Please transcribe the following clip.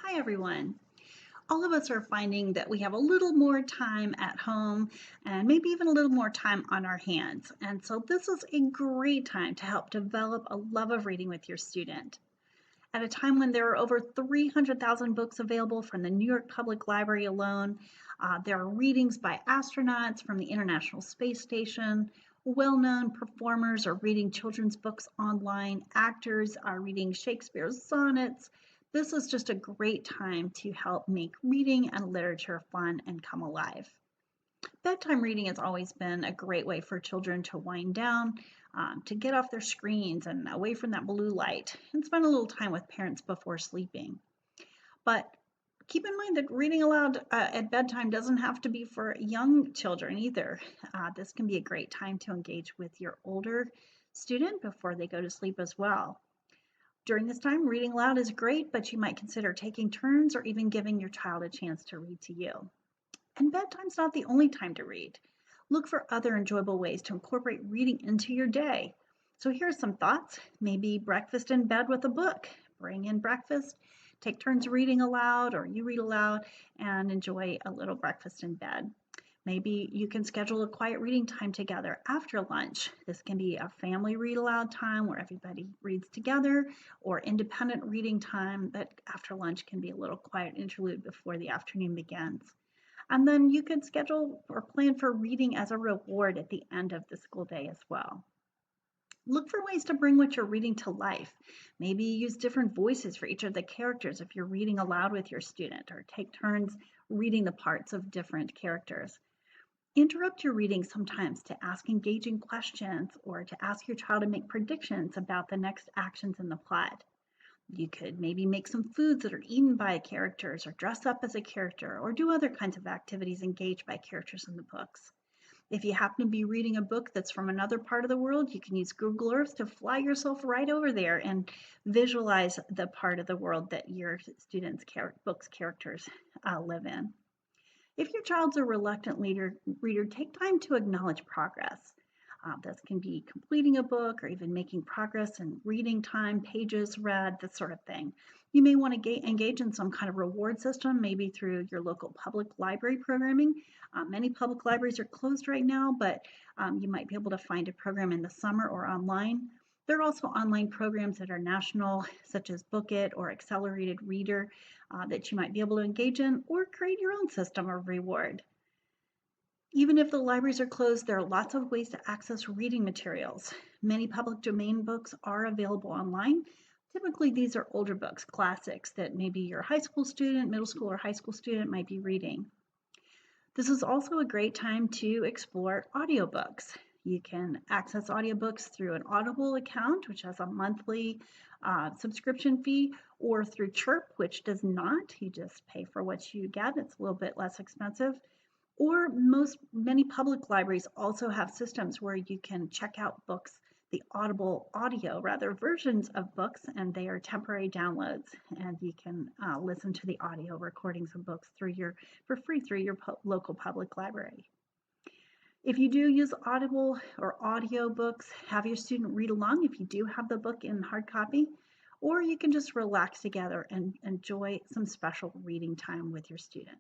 Hi, everyone. All of us are finding that we have a little more time at home and maybe even a little more time on our hands. And so, this is a great time to help develop a love of reading with your student. At a time when there are over 300,000 books available from the New York Public Library alone, there are readings by astronauts from the International Space Station. Well known performers are reading children's books online. Actors are reading Shakespeare's sonnets. This is just a great time to help make reading and literature fun and come alive. Bedtime reading has always been a great way for children to wind down, to get off their screens and away from that blue light, and spend a little time with parents before sleeping. But keep in mind that reading aloud at bedtime doesn't have to be for young children either. This can be a great time to engage with your older student before they go to sleep as well. During this time, reading aloud is great, but you might consider taking turns or even giving your child a chance to read to you. And bedtime's not the only time to read. Look for other enjoyable ways to incorporate reading into your day. So here's some thoughts. Maybe breakfast in bed with a book. Bring in breakfast, take turns reading aloud, or you read aloud and enjoy a little breakfast in bed. Maybe you can schedule a quiet reading time together after lunch. This can be a family read aloud time where everybody reads together, or independent reading time that after lunch can be a little quiet interlude before the afternoon begins. And then you could schedule or plan for reading as a reward at the end of the school day as well. Look for ways to bring what you're reading to life. Maybe use different voices for each of the characters if you're reading aloud with your student, or take turns reading the parts of different characters. Interrupt your reading sometimes to ask engaging questions or to ask your child to make predictions about the next actions in the plot. You could maybe make some foods that are eaten by characters, or dress up as a character, or do other kinds of activities engaged by characters in the books. If you happen to be reading a book that's from another part of the world, you can use Google Earth to fly yourself right over there and visualize the part of the world that your students' book's characters live in. If your child's a reluctant reader, take time to acknowledge progress. This can be completing a book or even making progress in reading time, pages read, this sort of thing. You may want to engage in some kind of reward system, maybe through your local public library programming. Many public libraries are closed right now, but you might be able to find a program in the summer or online. There are also online programs that are national, such as Book It or Accelerated Reader, that you might be able to engage in, or create your own system of reward. Even if the libraries are closed, there are lots of ways to access reading materials. Many public domain books are available online. Typically, these are older books, classics that maybe your high school student, middle school, or high school student might be reading. This is also a great time to explore audiobooks. You can access audiobooks through an Audible account, which has a monthly subscription fee, or through Chirp, which does not. You just pay for what you get. It's a little bit less expensive. Or many public libraries also have systems where you can check out books, the Audible audio rather versions of books, and they are temporary downloads, and you can listen to the audio recordings of books for free through your local public library. If you do use Audible or audio books, have your student read along if you do have the book in hard copy, or you can just relax together and enjoy some special reading time with your student.